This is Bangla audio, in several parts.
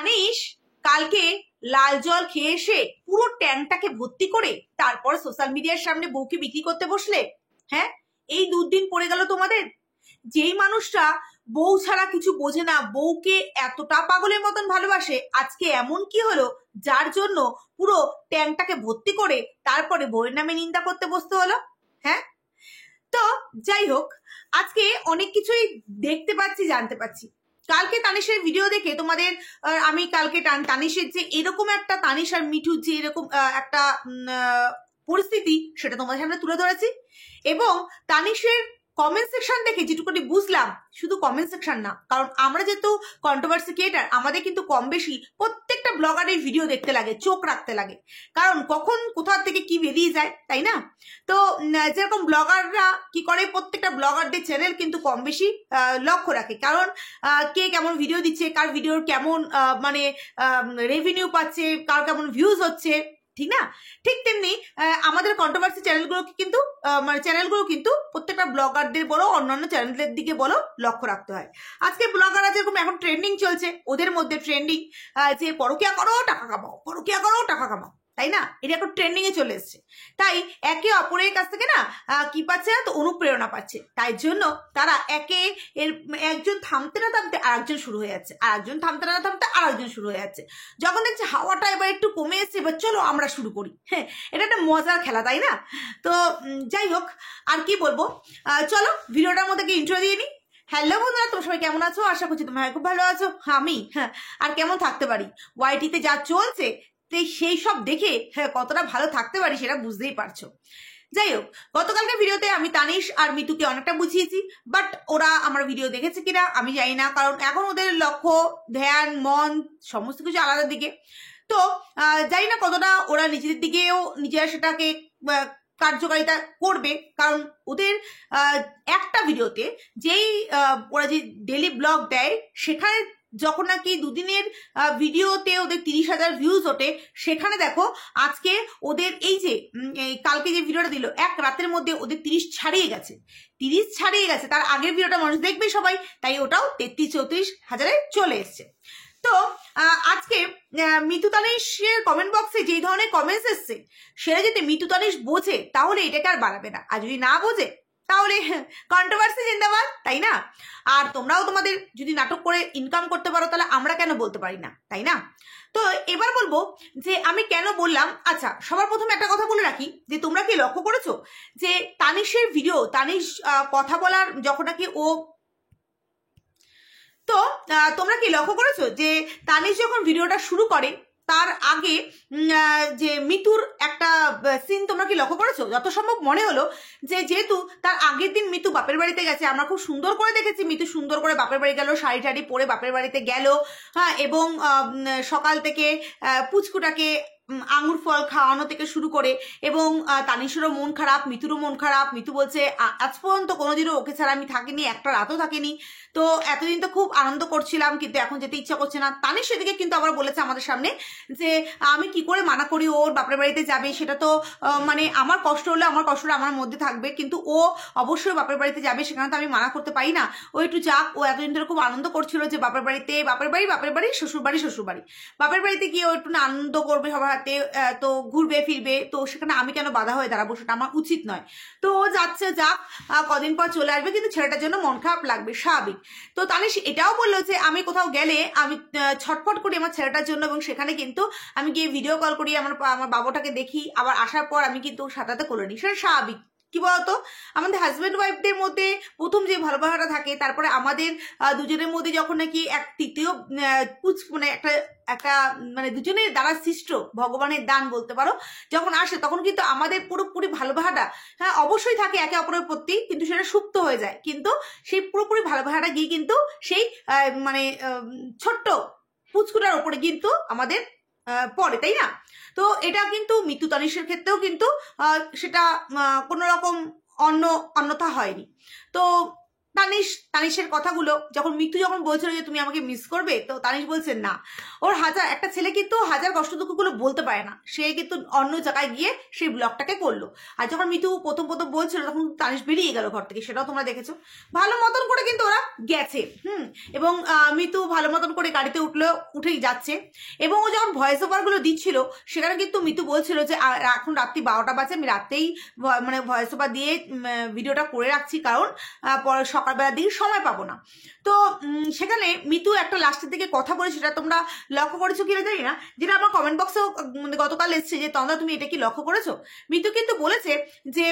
তানিশ কালকে লাল জল খেয়ে এসে পুরো ট্যাঙ্কটাকে ভর্তি করে তারপর সোশ্যাল মিডিয়ার সামনে বউকে বিক্রি করতে বসলে। হ্যাঁ, এই দুদিন পড়ে গেল তোমাদের। যেই মানুষটা বউ ছাড়া কিছু বোঝে না, বউকে এতটা পাগলের মতন ভালোবাসে, আজকে এমন কি হলো যার জন্য পুরো ট্যাঙ্কটাকে ভর্তি করে তারপরে বউয়ের নামে নিন্দা করতে বসতে হলো? হ্যাঁ, তো যাই হোক, আজকে অনেক কিছুই দেখতে পাচ্ছি, জানতে পাচ্ছি। কালকে তানিশের ভিডিও দেখে তোমাদের আমি কালকে তানিশের যে এরকম একটা, তানিশ আর মিঠুর যে এরকম একটা পরিস্থিতি, সেটা তোমাদের সামনে তুলে ধরেছি। এবং তানিশের কমেন্ট সেকশন দেখে যেটুকুনি বুঝলাম, শুধু কমেন্ট সেকশন না, কারণ আমরা যেহেতু কন্ট্রোভার্সি ক্রিয়েটার, আমাদের কিন্তু কম বেশি প্রত্যেকটা ব্লগারের ভিডিও দেখতে লাগে, চোখ রাখতে লাগে, কারণ কখন কোথা থেকে কি বেরিয়ে যায়, তাই না? তো যেরকম ব্লগাররা কি করে, প্রত্যেকটা ব্লগারদের চ্যানেল কিন্তু কম বেশি লক্ষ্য রাখে, কারণ কে কেমন ভিডিও দিচ্ছে, কার ভিডিওর কেমন মানে রেভিনিউ পাচ্ছে, কার কেমন ভিউজ হচ্ছে, ঠিক না? ঠিক তেমনি আমাদের কন্ট্রোভার্সি চ্যানেলগুলোকে কিন্তু মানে চ্যানেলগুলো কিন্তু প্রত্যেকটা ব্লগারদের বলো, অন্যান্য চ্যানেলের দিকে বলো, লক্ষ্য রাখতে হয়। আজকে ব্লগাররা যেরকম এখন ট্রেন্ডিং চলছে, ওদের মধ্যে ট্রেন্ডিং যে পরকিয়া করো টাকা কামাও, পরকিয়া করো টাকা কামাও, তাই না? এটা এখন ট্রেন্ডিং এ চলে এসছে। তাই একে অপরের কাছ থেকে না কি পাচ্ছে না, তো অনুপ্রেরণা পাচ্ছে। তাই জন্য তারা একজন থামতে না থামতে আরেকজন শুরু হয়ে যাচ্ছে, আরেকজন থামতে না থামতে আরেকজন শুরু হয়ে যাচ্ছে। যখন দেখছে হাওয়াটা এবার একটু কমে এসছে, এবার চলো আমরা শুরু করি। হ্যাঁ, এটা একটা মজার খেলা, তাই না? তো যাই হোক, আর কি বলবো, চলো ভিডিওটার মধ্যে কি ইন্ট্রো দিয়ে নিই। হ্যালো বন্ধুরা, তোমরা সবাই কেমন আছো? আশা করছি তোমরা খুব ভালো আছো। আমি আর কেমন থাকতে পারি, ওয়াইটিতে যা চলছে সেই সব দেখে কতটা ভালো থাকতে পারি সেটা বুঝতেই পারছো। যাই হোক, গতকালকে ভিডিওতে আমি তানিশ আর মিতুকে অনেকটা বুঝিয়েছি, বাট ওরা আমার ভিডিও দেখেছে কিনা আমি জানি না, কারণ এখন ওদের লক্ষ্য, ধ্যান, মন সমস্ত কিছু আলাদা দিকে। তো জানি না কতটা ওরা নিজেদের দিকেও নিজেরা সেটাকে কার্যকারিতা করবে, কারণ ওদের একটা ভিডিওতে যেই ওরা যে ডেলি ব্লগ দেয়, সেখানে যখন নাকি দুদিনের ভিডিওতে ওদের 30,000 ভিউজ ওঠে, সেখানে দেখো আজকে ওদের এই যে কালকে যে ভিডিওটা দিল, এক রাতের মধ্যে ওদের 30 ছাড়িয়ে গেছে, 30 ছাড়িয়ে গেছে। তার আগের ভিডিওটা মানুষ দেখবে সবাই, তাই ওটাও 33-34 হাজারে চলে এসছে। তো আজকে মিতু তানিশের কমেন্ট বক্সে যেই ধরনের কমেন্টস এসছে, সেটা যদি মিতু তানিশ বোঝে তাহলে এটাকে আর বাড়াবে না, আর যদি না বোঝে তাহলে কন্ট্রোভার্সি জিন্দাবাদ, তাই না? আর তোমরাও তোমাদের যদি নাটক করে ইনকাম করতে পারো, তাহলে আমরা কেন বলতে পারি না, তাই না? তো এবার বলবো যে আমি কেন বললাম। আচ্ছা, সবার প্রথমে একটা কথা বলে রাখি, যে তোমরা কি লক্ষ্য করেছো যে তানিশের ভিডিও, তানিশ কথা বলার যখন নাকি ও, তো তোমরা কি লক্ষ্য করেছো যে তানিশ যখন ভিডিওটা শুরু করে, তার আগে যে মিতুর একটা সিন তোমরা কি লক্ষ্য করেছো? যত সম্ভব মনে হলো যে যেহেতু তার আগের দিন মিতু বাপের বাড়িতে গেছে, আমরা খুব সুন্দর করে দেখেছি মিতু সুন্দর করে বাপের বাড়ি গেল, শাড়ি টাড়ি পরে বাপের বাড়িতে গেল, হ্যাঁ, এবং সকাল থেকে পুচকুটাকে আঙুর ফল খাওয়ানো থেকে শুরু করে, এবং তানিশেরও মন খারাপ, মিতুরও মন খারাপ। মিতু বলছে আজ পর্যন্ত কোনোদিনও ওকে ছাড়া আমি থাকিনি, একটা রাতও থাকিনি, তো এতদিন তো খুব আনন্দ করছিলাম, কিন্তু এখন যেতে ইচ্ছা করছে না। তানিশ সেদিকে কিন্তু আবার বলেছে আমাদের সামনে যে আমি কি করে মানা করি ওর বাপের বাড়িতে যাবে, সেটা তো মানে আমার কষ্ট হলে আমার কষ্টটা আমার মধ্যে থাকবে, কিন্তু ও অবশ্যই বাপের বাড়িতে যাবে, সেখানে তো আমি মানা করতে পারি না। ও একটু যাক, ও এতদিন ধরে খুব আনন্দ করছিল যে বাপের বাড়িতে, বাপের বাড়ি, শ্বশুর বাড়ি, বাপের বাড়িতে গিয়ে ও একটু না আনন্দ করবে সবার হাতে, তো ঘুরবে ফিরবে, তো সেখানে আমি কেন বাধা হয়ে দাঁড়াবো, সেটা আমার উচিত নয়। তো ও যাচ্ছে, যাক, কদিন পর চলে আসবে, কিন্তু ছেলেটার জন্য মন খারাপ লাগবে, স্বাভাবিক। তো তানিশ এটাও বললো যে আমি কোথাও গেলে আমি ছটফট করি আমার ছেলেটার জন্য, এবং সেখানে কিন্তু আমি গিয়ে ভিডিও কল করি, আমার বাবাটাকে দেখি, আবার আসার পর আমি কিন্তু সাঁতারতে করে নিই, সেটা স্বাভাবিক। কি বলতো, আমাদের হাজব্যান্ড ওয়াইফদের মধ্যে প্রথম যে ভালোবাসাটা থাকে, তারপরে আমাদের দুজনের মধ্যে যখন নাকি এক তৃতীয় মানে একটা মানে দুজনের দ্বারা সৃষ্ট ভগবানের দান বলতে পারো, যখন আসে, তখন কিন্তু আমাদের পুরোপুরি ভালোবাসাটা, হ্যাঁ, অবশ্যই থাকে একে অপরের প্রতি, কিন্তু সেটা সুপ্ত হয়ে যায়, কিন্তু সেই পুরোপুরি ভালোবাসাটা গিয়ে কিন্তু সেই মানে ছোট্ট পুচকুটার উপরে কিন্তু আমাদের পড়ে, তাই না? তো এটা কিন্তু মিতু তানিশের ক্ষেত্রেও কিন্তু সেটা কোনো রকম অন্যথা হয়নি। তো তানিশের কথাগুলো যখন মিতু যখন বলছিল যে তুমি আমাকে মিস করবে, তো তানিশ বলছেন না, ওর একটা ছেলে কিন্তু হাজার কষ্ট দুঃখগুলো বলতে পারে না, সে কিন্তু অন্য জায়গায় গিয়ে সেই ব্লগটাকে করলো। আর যখন মিতু প্রথম বলছিল তখন তানিশ বেরিয়ে গেল ঘর থেকে, সেটাও তোমরা দেখেছো। ভালো মতন করে কিন্তু ওরা গেছে, এবং মিতু ভালো মতন করে গাড়িতে উঠেই যাচ্ছে। এবং ও যখন ভয়েস ওভারগুলো দিচ্ছিল সেখানে কিন্তু মিতু বলছিল যে এখন রাত্রি 12টা বাজে, আমি রাতেই মানে ভয়েস ওভার দিয়ে ভিডিওটা করে রাখছি, কারণ সকালবেলার দিকে সময় পাবো না। তো সেখানে মিতু একটা লাস্টের দিকে কথা বলে, সেটা তোমরা লক্ষ্য করেছো কিনা জানি না, যেটা আমার কমেন্ট বক্সেও গতকাল এসছে যে তন্দা তুমি এটা কি লক্ষ্য করেছো। মিতু কিন্তু বলেছে যে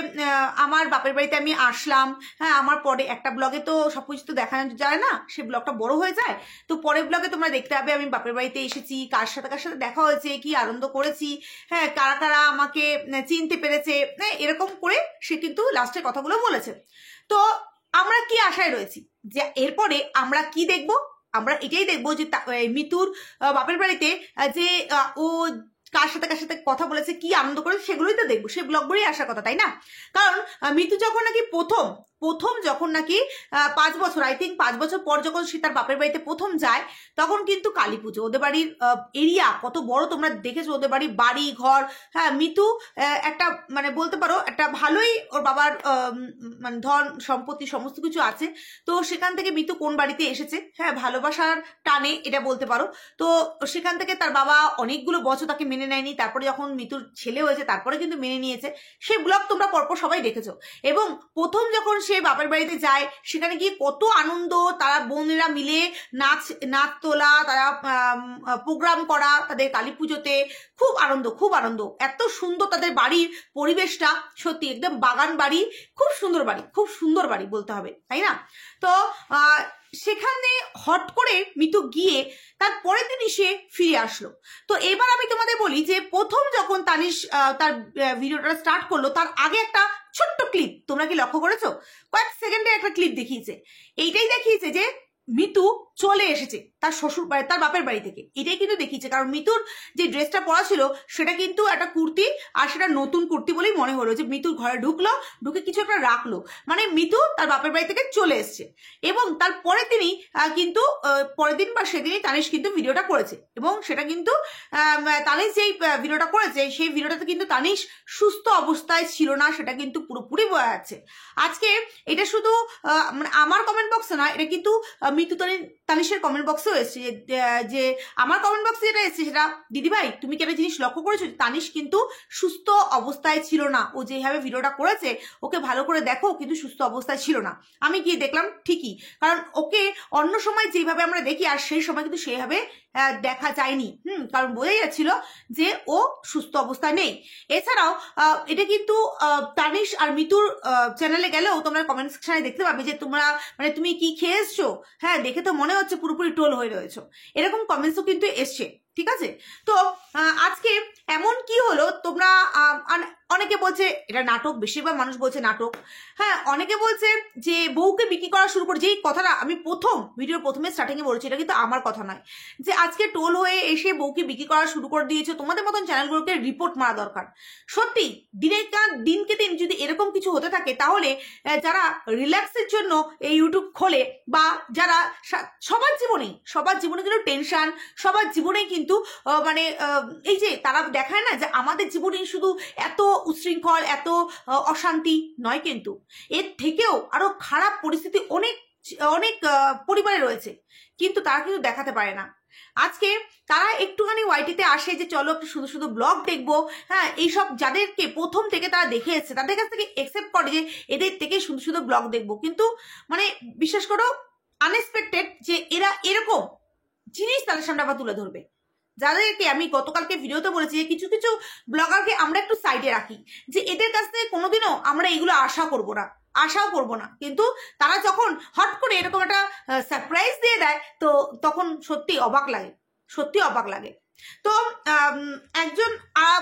আমার বাপের বাড়িতে আমি আসলাম, হ্যাঁ আমার পরে একটা ব্লগে তো সবকিছু তো দেখানো যায় না, সে ব্লগটা বড় হয়ে যায়, তো পরের ব্লগে তোমরা দেখতে পাবে আমি বাপের বাড়িতে এসেছি, কার সাথে দেখা হয়েছে, কি আনন্দ করেছি, হ্যাঁ কারা কারা আমাকে চিনতে পেরেছে, এরকম করে সে কিন্তু লাস্টের কথাগুলো বলেছে। তো আমরা কি আশায় রয়েছি যে এরপরে আমরা কি দেখবো? আমরা এটাই দেখবো যে মিতুর বাপের বাড়িতে যে ও কার সাথে কথা বলেছে, কি আনন্দ করেছে, সেগুলোই তো দেখবো, সেই ব্লগগুলোই আসার কথা, তাই না? কারণ মিতু যখন নাকি প্রথম যখন নাকি 5 বছর, আই থিঙ্ক 5 বছর পর যখন সে তার বাপের বাড়িতে প্রথম যায়, তখন কিন্তু কালী পুজো, ওদের বাড়ির এরিয়া কত বড় তোমরা দেখেছো, ওদের বাড়ি ঘর, হ্যাঁ মিতু একটা মানে বলতে পারো একটা ভালোই ওর বাবার মানে ধন সম্পত্তি সমস্ত কিছু আছে, তো সেখান থেকে মিতু কোন বাড়িতে এসেছে, হ্যাঁ ভালোবাসার টানে এটা বলতে পারো। তো সেখান থেকে তার বাবা অনেকগুলো বছর তাকে মেনে নেয়নি, তারপরে যখন মিতুর ছেলে হয়েছে তারপরে কিন্তু মেনে নিয়েছে, সেই ব্লগ তোমরা পরপর সবাই দেখেছো। এবং প্রথম যখন সে বাপের বাড়িতে যায়, সেখানে গিয়ে কত আনন্দ, তারা বোনেরা মিলে নাচ তোলা, তারা প্রোগ্রাম করা, তাদের কালী পুজোতে খুব আনন্দ, এত সুন্দর তাদের বাড়ির পরিবেশটা, সত্যি একদম বাগান বাড়ি, খুব সুন্দর বাড়ি বলতে হবে, তাই না? তো সেখানে হট করে মিতু গিয়ে তার পরের দিনই সে ফিরে আসলো। তো এবার আমি তোমাদের বলি যে প্রথম যখন তানিশ তার ভিডিওটা স্টার্ট করলো, তার আগে একটা ছোট্ট ক্লিপ তোমরা কি লক্ষ্য করেছো? কয়েক সেকেন্ডের একটা ক্লিপ দেখিয়েছে, এইটাই দেখিয়েছে যে মিতু চলে এসেছে তার তার বাপের বাড়ি থেকে, এটাই কিন্তু দেখিয়েছে। কারণ মিতুর যে ড্রেসটা পরা ছিল সেটা কিন্তু একটা কুর্তি, আর সেটা নতুন কুর্তি বলেই মনে হলো, যে মিতুর ঘরে ঢুকে কিছু একটা রাখলো, মানে মিতু তার বাপের বাড়ি থেকে চলে এসছে। এবং তার পরের দিনই কিন্তু পরের দিন বা সেদিনই তানিশ কিন্তু ভিডিওটা করেছে, এবং সেটা কিন্তু তানিশ যেই ভিডিওটা করেছে সেই ভিডিওটাতে কিন্তু তানিশ সুস্থ অবস্থায় ছিল না, সেটা কিন্তু পুরোপুরি বোঝা যাচ্ছে। আজকে এটা শুধু মানে আমার কমেন্ট বক্সে না, এটা কিন্তু মিতু তানিশের কমেন্ট বক্সেও এসছে, যে আমার কমেন্ট বক্সে যেটা এসছে সেটা, দিদিভাই তুমি কি একটা জিনিস লক্ষ্য করেছো, তানিশ কিন্তু সুস্থ অবস্থায় ছিল না, ও যেভাবে ভিডিওটা করেছে ওকে ভালো করে দেখো, কিন্তু সুস্থ অবস্থায় ছিল না। আমি গিয়ে দেখলাম ঠিকই, কারণ ওকে অন্য সময় যেভাবে আমরা দেখি আর সেই সময় কিন্তু সেভাবে দেখা যায়নি, কারণ বোঝাই যাচ্ছিল যে ও সুস্থ অবস্থায় নেই। এছাড়াও এটা কিন্তু তানিশ আর মিতুর চ্যানেলে গেলেও তোমরা কমেন্ট সেকশনে দেখতে পাবে যে তোমরা মানে তুমি কি খেয়ে এসছো, হ্যাঁ দেখে তো মনে হচ্ছে পুরোপুরি টোল হয়ে রয়েছো, এরকম কমেন্টসও কিন্তু এসছে, ঠিক আছে? তো আজকে এমন কি হলো, তোমরা অনেকে বলছে এটা নাটক, বেশিরভাগ মানুষ বলছে নাটক, হ্যাঁ অনেকে বলছে যে বউকে বিক্রি করা শুরু করে, যেই কথাটা আমি ভিডিওর প্রথমে স্টার্টিংয়ে বলেছি, এটা কিন্তু আমার কথা নয়, যে আজকে টোল হয়ে এসে বউকে বিক্রি করা শুরু করে দিয়েছে, তোমাদের মতন চ্যানেলগুলোকে রিপোর্ট মারা দরকার। সত্যি দিনকে দিন যদি এরকম কিছু হতে থাকে, তাহলে যারা রিল্যাক্সের জন্য এই ইউটিউব খোলে, বা যারা সবার জীবনে কিন্তু টেনশন, সবার জীবনেই কিন্তু মানে এই যে তারা দেখায় না যে আমাদের জীবনে শুধু এত উচ্ছৃঙ্খল, এত অশান্তি নয়, কিন্তু এর থেকেও আরো খারাপ পরিস্থিতি অনেক পরিবারে রয়েছে, কিন্তু তারা কিন্তু দেখাতে পারে না। আজকে তারা একটুখানি ওয়াইটিতে আসে যে চলো একটু শুধু ব্লগ দেখবো, হ্যাঁ এইসব যাদেরকে প্রথম থেকে তারা দেখে এসছে তাদের কাছ থেকে একসেপ্ট করে যে এদের থেকে শুধু ব্লগ দেখবো, কিন্তু মানে বিশ্বাস করো আনএক্সপেক্টেড যে এরা এরকম জিনিস তাদের সামনে আবার তুলে ধরবে, যাদেরকে আমি গতকালকে ভিডিওতে বলেছি যে কিছু কিছু ব্লগারকে আমরা একটু সাইডে রাখি, যে এদের কাছ থেকে কোনোদিনও আমরা এগুলো আশাও করবো না, কিন্তু তারা যখন হট করে এরকম একটা সারপ্রাইজ দিয়ে দেয়, তো তখন সত্যি অবাক লাগে। তো একজন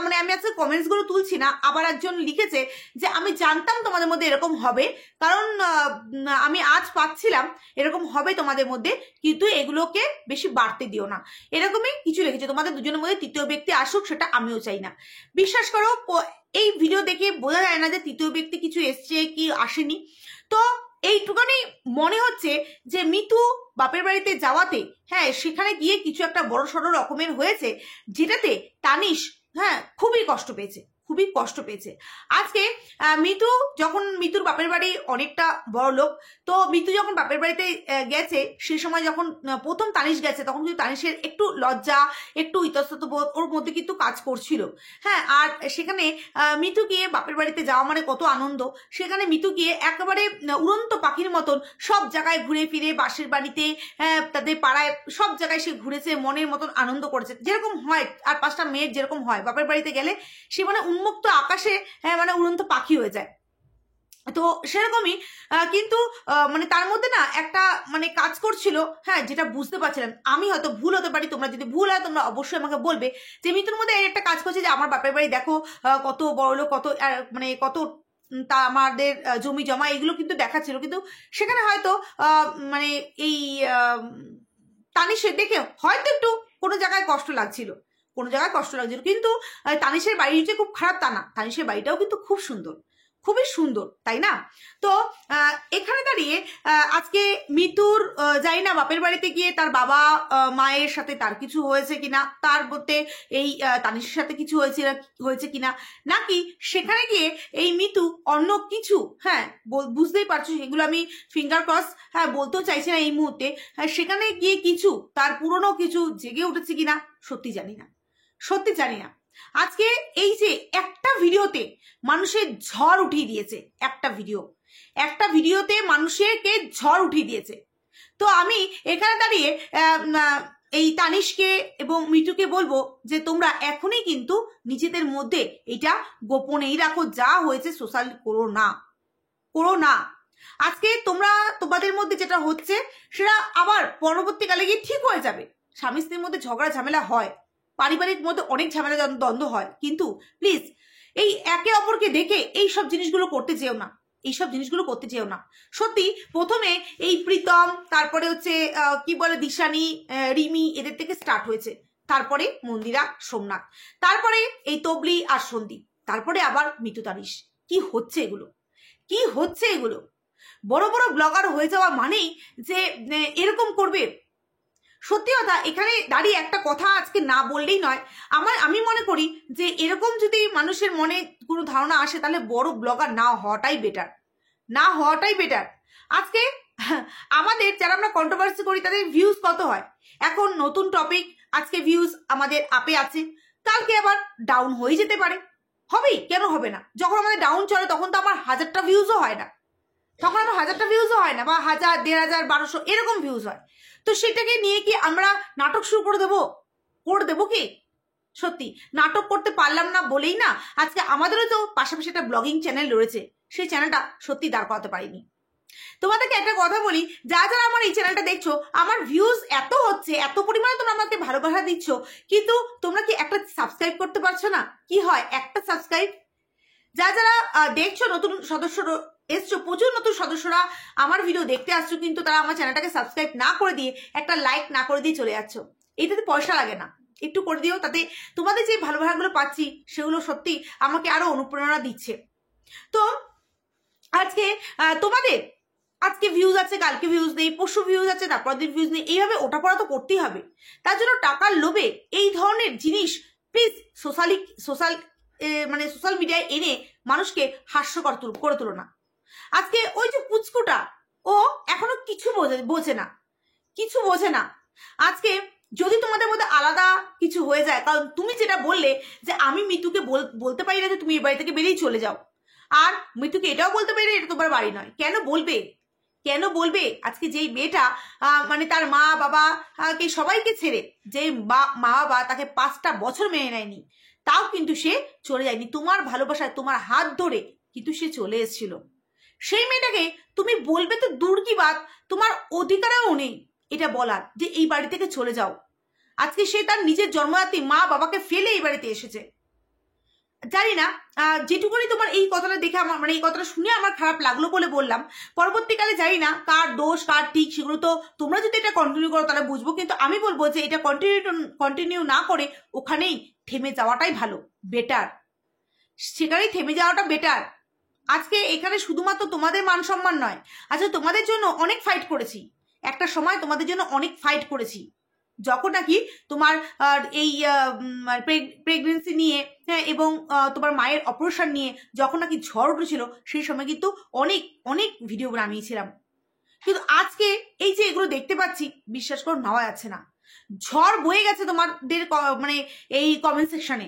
মানে আমি আজকে কমেন্টসগুলো তুলছি না, আবার একজন লিখেছে যে আমি জানতাম তোমাদের মধ্যে এরকম হবে, কারণ আমি আজ পাচ্ছিলাম এরকম হবে তোমাদের মধ্যে, কিন্তু এগুলোকে বেশি বাড়তে দিও না, এরকমই কিছু লিখেছে। তোমাদের দুজনের মধ্যে তৃতীয় ব্যক্তি আসুক, সেটা আমিও চাই না। বিশ্বাস করো এই ভিডিও দেখে বোঝা যায় না যে তৃতীয় ব্যক্তি কিছু এসছে কি আসেনি। তো এইটুখানি মনে হচ্ছে যে মিতু বাপের বাড়িতে যাওয়াতে, হ্যাঁ, সেখানে গিয়ে কিছু একটা বড় সড়ো রকমের হয়েছে, যেটাতে তানিশ, হ্যাঁ, খুবই কষ্ট পেয়েছে, খুবই কষ্ট পেয়েছে। আজকে মিতু যখন, মিতুর বাপের বাড়ি অনেকটা বড় লোক, তো মিতু যখন বাপের বাড়িতে গেছে, সে সময় যখন প্রথম তানিশ গেছে, তখন কিন্তু তানিশের একটু লজ্জা, একটু ইতস্তত বোধ ওর মধ্যে কিন্তু কাজ করছিল, হ্যাঁ। আর সেখানে মিতু গিয়ে বাপের বাড়িতে যাওয়া মানে কত আনন্দ, সেখানে মিতু গিয়ে একেবারে উড়ন্ত পাখির মতন সব জায়গায় ঘুরে ফিরে, বাসের বাড়িতে, তাদের পাড়ায়, সব জায়গায় সে ঘুরেছে, মনের মতন আনন্দ করেছে, যেরকম হয় আর 5টা মেয়ের যেরকম হয় বাপের বাড়িতে গেলে, সে মানে উন্মুক্ত আকাশে, মানে উড়ন্ত পাখি হয়ে যায়। তো সেরকমই কিন্তু মানে তার মধ্যে না একটা মানে কাজ করছিল, হ্যাঁ, যেটা বুঝতে পারছিলাম আমি, হয়তো ভুল হতে পারি, তোমরা যদি ভুল হয় তোমরা অবশ্যই আমাকে বলবে, যে মিতুর মধ্যে একটা কাজ করছে যে আমার বাপের বাড়ি দেখো কত বড় লোক, কত মানে কত তা আমাদের জমি জমা, এগুলো কিন্তু দেখাচ্ছিল, কিন্তু সেখানে হয়তো মানে এই তানিশের দেখে হয়তো একটু কোনো জায়গায় কষ্ট লাগছিল, কোনো জায়গায় কষ্ট লাগছিল, কিন্তু তানিশের বাড়ি যে খুব খারাপ তা না, তানিশের বাড়িটাও কিন্তু খুব সুন্দর, খুবই সুন্দর, তাই না? তো এখানে দাঁড়িয়ে আজকে মিতুর যাই না বাপের বাড়িতে গিয়ে তার বাবা মায়ের সাথে তার কিছু হয়েছে কিনা, তার বলতে এই তানিশের সাথে কিছু হয়েছে কিনা, নাকি সেখানে গিয়ে এই মিতু অন্য কিছু, হ্যাঁ, বুঝতেই পারছো, সেগুলো আমি ফিঙ্গার ক্রস, হ্যাঁ, বলতেও চাইছি না এই মুহূর্তে, হ্যাঁ, সেখানে গিয়ে কিছু তার পুরনো কিছু জেগে উঠেছে কিনা সত্যি জানি না, সত্যি জানি না। আজকে এই যে একটা ভিডিওতে মানুষের ঝড় উঠিয়ে দিয়েছে, একটা ভিডিওতে মানুষেরকে ঝড় উঠিয়ে দিয়েছে। তো আমি এখানে দাঁড়িয়ে এই তানিশকে এবং মিতুকে বলবো যে তোমরা এখনই কিন্তু নিজেদের মধ্যে এটা গোপনেই রাখো, যা হয়েছে সোশ্যাল করো না। আজকে তোমাদের মধ্যে যেটা হচ্ছে সেটা আবার পরবর্তীকালে গিয়ে ঠিক হয়ে যাবে। স্বামী স্ত্রীর মধ্যে ঝগড়া ঝামেলা হয়, পারিবারিক মধ্যে অনেক ঝামেলা দ্বন্দ্ব হয়, কিন্তু প্লিজ এই একে অপরকে দেখে এই সব জিনিসগুলো করতে যেও না, সত্যি। প্রথমে এই প্রীতম, তারপরে হচ্ছে কি বলে দিশানি, রিমি, এদের থেকে স্টার্ট হয়েছে, তারপরে মন্দিরা, সোমনাথ, তারপরে এই তবলি আর সন্দীপ, তারপরে আবার মিতু তানিশ। কি হচ্ছে এগুলো? বড় বড় ব্লগার হয়ে যাওয়া মানেই যে এরকম করবে? সত্যি কথা, এখানে দাঁড়িয়ে একটা কথা আজকে না বললেই নয়, আমি মনে করি যে এরকম যদি মানুষের মনে কোনো ধারণা আসে, তাহলে বড় ব্লগার না হওয়াটাই বেটার। আজকে আমাদের যারা আমরা কন্ট্রোভার্সি করি তাদের ভিউজ কত হয়, এখন নতুন টপিক, আজকে ভিউজ আমাদের আপে আছে, কালকে আবার ডাউন হয়ে যেতে পারে, হবেই, কেন হবে না? যখন আমাদের ডাউন চলে তখন তো আমার 1000টা ভিউজও হয় না, বা 1000, 1500, 1200 এরকম ভিউজ হয়। তো সেটাকে নিয়ে কি আমরা নাটক শুরু করে দেবো কি? সত্যি নাটক করতে পারলাম না বলেই না আজকে আমাদেরও তো পাশাপাশি একটা ব্লগিং চ্যানেল রয়েছে, সেই চ্যানেলটা সত্যি দাঁড় করাতে পারিনি। তোমাদেরকে একটা কথা বলি, যারা আমার এই চ্যানেলটা দেখছো, আমার ভিউজ এত হচ্ছে, এত পরিমাণে তোমরা আমাকে ভালোবাসা দিচ্ছ, কিন্তু তোমরা কি একটা সাবস্ক্রাইব করতে পারছো না? কি হয় একটা সাবস্ক্রাইব? যারা দেখছো, নতুন সদস্য এসছো, প্রচুর নতুন সদস্যরা আমার ভিডিও দেখতে আসছো, কিন্তু তারা আমার চ্যানেলটাকে সাবস্ক্রাইব না করে দিয়ে, একটা লাইক না করে দিয়ে চলে যাচ্ছ। এটাতে পয়সা লাগে না, একটু করে দিও, তাতে তোমাদের যে ভালোবাসাগুলো পাচ্ছি সেগুলো সত্যি আমাকে আরো অনুপ্রেরণা দিচ্ছে। তো আজকে তোমাদের আজকে ভিউজ আছে, কালকে ভিউজ নেই, পরশু ভিউজ আছে, তারপর দিন ভিউজ নেই, এইভাবে ওটা পড়া তো করতেই হবে। তার জন্য টাকার লোভে এই ধরনের জিনিস প্লিজ সোশ্যাল মিডিয়ায় এনে মানুষকে হাস্যকর করে তুলো না। আজকে ওই যে পুচকুটা, ও এখনো কিছু বোঝে না। আজকে যদি তোমাদের মধ্যে আলাদা কিছু হয়ে যায়, কারণ তুমি যেটা বললে যে আমি মিতুকে বলতে পারি না যে তুমি এই বাড়ি থেকে বেরিয়ে চলে যাও, আর মিতুকে এটাও বলতে পারি না এটা তোমার বাড়ি নয়, কেন বলবে? আজকে যেই মেয়েটা মানে তার মা বাবা কে সবাইকে ছেড়ে, যে মা বাবা তাকে 5টা বছর মেনে নেয়নি, তাও কিন্তু সে চলে যায়নি, তোমার ভালোবাসায় তোমার হাত ধরে কিন্তু সে চলে এসেছিল। সেই মেয়েটাকে তুমি বলবে তো দূর কি বাত, তোমার অধিকারও নেই এটা বলার যে এই বাড়ি থেকে চলে যাও। আজকে সে তার নিজের জন্মদাত্রী মা বাবাকে ফেলে এই বাড়িতে এসেছে। জানি না, যেটুকুনি তোমার এই কথাটা দেখে আমার মানে এই কথাটা শুনে আমার খারাপ লাগলো বলে বললাম, পরবর্তীকালে জানি না কার দোষ কার ঠিক, সেগুলো তো তোমরা যদি এটা কন্টিনিউ করো তাহলে বুঝবো, কিন্তু আমি বলবো যে এটা কন্টিনিউ না করে ওখানেই থেমে যাওয়াটাই ভালো, বেটার, সেখানেই থেমে যাওয়াটা বেটার। আজকে এখানে শুধুমাত্র তোমাদের মান সম্মান নয়, আচ্ছা তোমাদের জন্য অনেক ফাইট করেছি, একটা সময় তোমাদের জন্য অনেক ফাইট করেছি, যখন নাকি তোমার এই প্রেগনেন্সি নিয়ে, হ্যাঁ, এবং তোমার মায়ের অপারেশন নিয়ে যখন নাকি ঝড় উঠেছিল, সেই সময় কিন্তু অনেক অনেক ভিডিও বানিয়েছিলাম। কিন্তু আজকে এই যে এগুলো দেখতে পাচ্ছি, বিশ্বাস করো নেওয়া যাচ্ছে না। ঝড় বয়ে গেছে তোমাদের মানে এই কমেন্ট সেকশনে।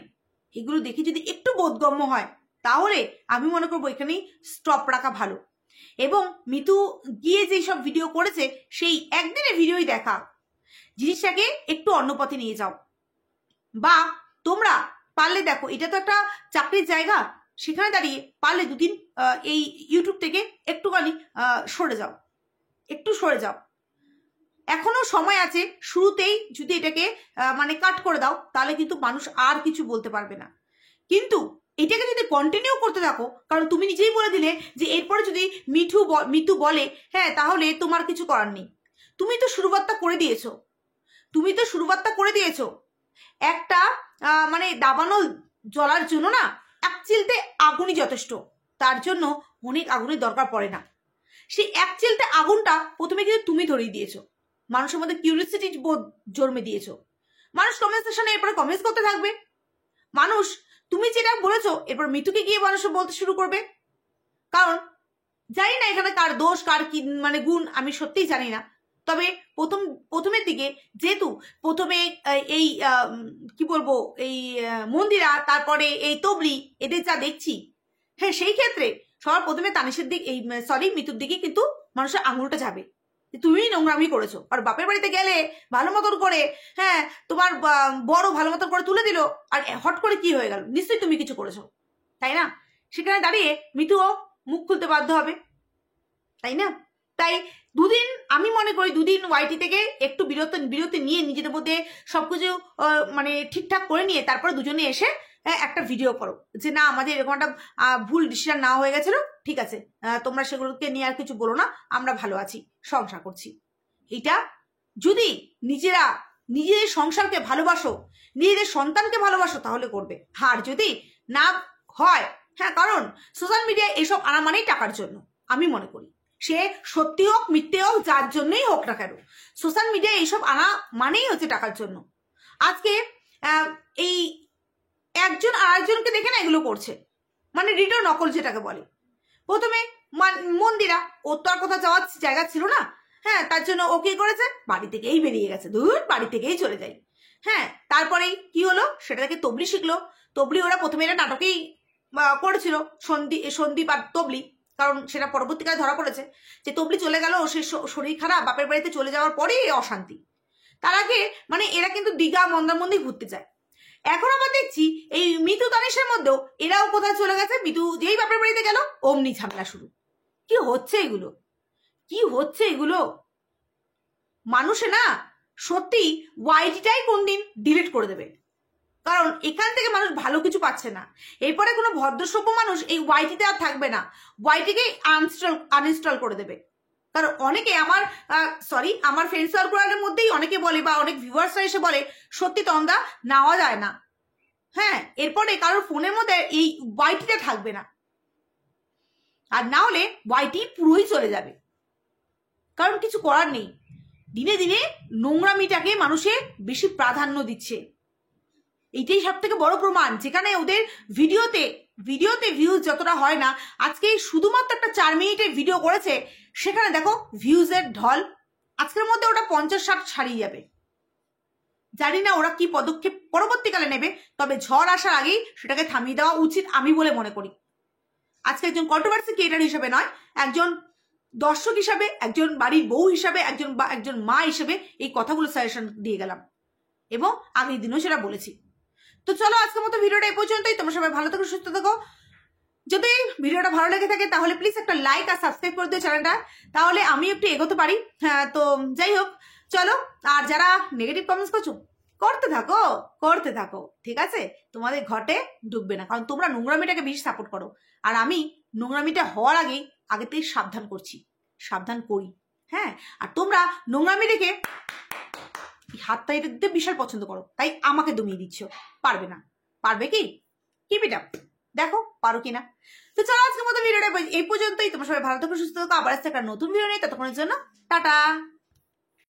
এগুলো দেখে যদি একটু বোধগম্য হয়, তাহলে আমি মনে করবো এখানেই স্টপ রাখা ভালো। এবং মিতু গিয়ে যেই সব ভিডিও করেছে, সেই একদিনের ভিডিওই দেখা, জিনিসটাকে একটু অন্য পথে নিয়ে যাও। বা তোমরা পারলে দেখো, এটা তো একটা চাকরির জায়গা, সেখানে দাঁড়িয়ে পারলে দুদিন এই ইউটিউব থেকে একটুখানি সরে যাও, একটু সরে যাও। এখনো সময় আছে, শুরুতেই যদি এটাকে মানে কাট করে দাও, তাহলে কিন্তু মানুষ আর কিছু বলতে পারবে না। কিন্তু এটাকে যদি কন্টিনিউ করতে থাকো, কারণ তুমি নিজেই বলে দিলে যে এরপরে যদি মিতু বলে, হ্যাঁ, তাহলে তোমার কিছু করার নেই। তুমি তো শুরুবাতটা করে দিয়েছো, একটা মানে দাবানো জ্বলার জন্য না এক চিলতে আগুনই যথেষ্ট, তার জন্য অনেক আগুনের দরকার পড়ে না। সেই এক চিলতে আগুনটা প্রথমে কিন্তু তুমি ধরিয়ে দিয়েছো, মানুষের মধ্যে কিউরিয়াসিটি বোধ জন্মে দিয়েছো। মানুষ কমেন্ট সেকশনে এরপরে কমেন্টস করতে থাকবে, মানুষ তুমি যেটা বলেছো এরপর মিতুকে গিয়ে মানুষ বলতে শুরু করবে। কারণ জানি না এখানে কার দোষ কার কি মানে গুণ, আমি সত্যিই জানি না। তবে প্রথমের দিকে যেহেতু প্রথমে এই কি বলবো, এই মন্দিরা, তারপরে এই তবলি, এদের যা দেখছি, হ্যাঁ, সেই ক্ষেত্রে সবার প্রথমে তানিশের দিক, এই সরি মিতুর দিকে কিন্তু মানুষের আঙুলটা যাবে, তুমি নোংরামি করেছো। আর বাপের বাড়িতে গেলে ভালো মতন করে, হ্যাঁ, তোমার বড় ভালো মতন করে তুলে দিল, আর হট করে কি হয়ে গেল, নিশ্চয়ই তুমি কিছু করেছো, তাই না? সেখানে দাঁড়িয়ে মিতুও মুখ খুলতে বাধ্য হবে, তাই না? তাই দুদিন, আমি মনে করি দুদিন ওয়াইটি থেকে একটু বিরতি নিয়ে নিজেদের মধ্যে সবকিছু মানে ঠিকঠাক করে নিয়ে তারপরে দুজনে এসে একটা ভিডিও করো, যে না আমাদের এরকম একটা ভুল ডিসিশন না হয়ে গেছিল, ঠিক আছে, তোমরা সেগুলোকে নিয়ে আর কিছু বলো না, আমরা ভালো আছি, সংসার করছি। এটা যদি নিজেদের সংসারকে ভালোবাসো, নিজেদের সন্তানকে ভালোবাসো, তাহলে করবে। আর যদি না হয়, হ্যাঁ, কারণ সোশ্যাল মিডিয়ায় এসব আনা মানেই টাকার জন্য, আমি মনে করি সে সত্যি হোক মিথ্যে হোক, যার জন্যই হোক না কেন, সোশ্যাল মিডিয়ায় এইসব আনা মানেই হচ্ছে টাকার জন্য। আজকে এই একজন আর একজনকে দেখে না এগুলো করছে, মানে রিটো নকল যেটাকে বলে। প্রথমে মন্দিরা, ওর তো আর কোথাও যাওয়ার জায়গা ছিল না, হ্যাঁ, তার জন্য ও কি করেছে, বাড়ি থেকেই বেরিয়ে গেছে, দূর বাড়ি থেকেই চলে যাই। হ্যাঁ, তারপরেই কি হলো, সেটা থেকে তবলি শিখলো। তবলি ওরা প্রথমে এটা নাটকেই করেছিল, সন্দীপ আর তবলি, কারণ সেটা পরবর্তীকালে ধরা পড়েছে যে তবলি চলে গেল, সে শরীর খারাপ, বাপের বাড়িতে চলে যাওয়ার পরেই অশান্তি। তার আগে মানে এরা কিন্তু দীঘা মন্দারমন্দির ঘুরতে যায়। এখন আমরা দেখছি এই মিতু তানিশের মধ্যেও এরাও কোথায় চলে গেছে, মিতু যেই বাপের বাড়িতে গেল অমনি ঝামেলা শুরু। কি হচ্ছে এগুলো? মানুষে না সত্যি ওয়াইটিটাই কোনদিন ডিলিট করে দেবে, কারণ এখান থেকে মানুষ ভালো কিছু পাচ্ছে না। এরপরে কোনো ভদ্রসভ্য মানুষ এই ওয়াইটিতে আর থাকবে না, ওয়াইটিকে আনইনস্টল করে দেবে। কারণ অনেকে আমার ফ্রেন্ড সার্কুলের মধ্যেই অনেকে বলে, বা অনেক ভিউয়ার্সরা এসে বলে, সত্যি তন্দা নেওয়া যায় না, হ্যাঁ, এরপরে কারোর ফোনের মধ্যে এই ওয়াইটিটা থাকবে না, আর না হলে ওয়াইটি পুরোই চলে যাবে। কারণ কিছু করার নেই, দিনে দিনে নোংরামিটাকে মানুষে বেশি প্রাধান্য দিচ্ছে। এইটাই সব থেকে বড় প্রমাণ। যেখানে ওদের ভিডিওতে ভিউজ যতটা হয় না, আজকে শুধুমাত্র একটা 4 মিনিটের ভিডিও করেছে, সেখানে দেখো ভিউজের ঢল, আজকের মধ্যে ওটা 50-60 ছাড়িয়ে যাবে। জানি না ওরা কি পদক্ষেপ পরবর্তীকালে নেবে, তবে ঝড় আসার আগেই সেটাকে থামিয়ে দেওয়া উচিত আমি বলে মনে করি। আজকে একজন কন্ট্রোভার্সি ক্রিয়েটার হিসেবে নয়, একজন দর্শক হিসাবে, একজন বাড়ির বউ হিসাবে, একজন মা হিসেবে এই কথাগুলো সাজেশন দিয়ে গেলাম, এবং আগের দিনও সেটা বলেছি। তো চলো আজকের মতো ভিডিওটা এই পর্যন্তই। তোমরা সবাই ভালো থাকো, সুস্থ থাকো। যদি ভিডিওটা ভালো লেগে থাকে তাহলে প্লিজ একটা লাইক আর সাবস্ক্রাইব করে দিও চ্যানেলটা, তাহলে আমি একটু এগোতে পারি। হ্যাঁ, তো যাই হোক, চলো। আর যারা নেগেটিভ কমেন্টস করতে থাকো, ঠিক আছে, তোমাদের ঘটে ঢুকবে না, কারণ তোমরা নোংরামিটাকে বেশি সাপোর্ট করো, আর আমি নোংরামিটা হওয়ার আগে থেকে সাবধান করি। হ্যাঁ, আর তোমরা নোংরামি দেখে হাতটা দিতে বিশাল পছন্দ করো, তাই আমাকে দমিয়ে দিচ্ছ। পারবে না, পারবে কি? Keep it up. দেখো পারো কিনা। তো চলো আজকের মতো ভিডিওটা এই পর্যন্তই। তোমার সবাই ভালো থাকো, সুস্থ থাকো, আবার আসছে একটা নতুন ভিডিও নিয়ে। ততক্ষণের জন্য টাটা।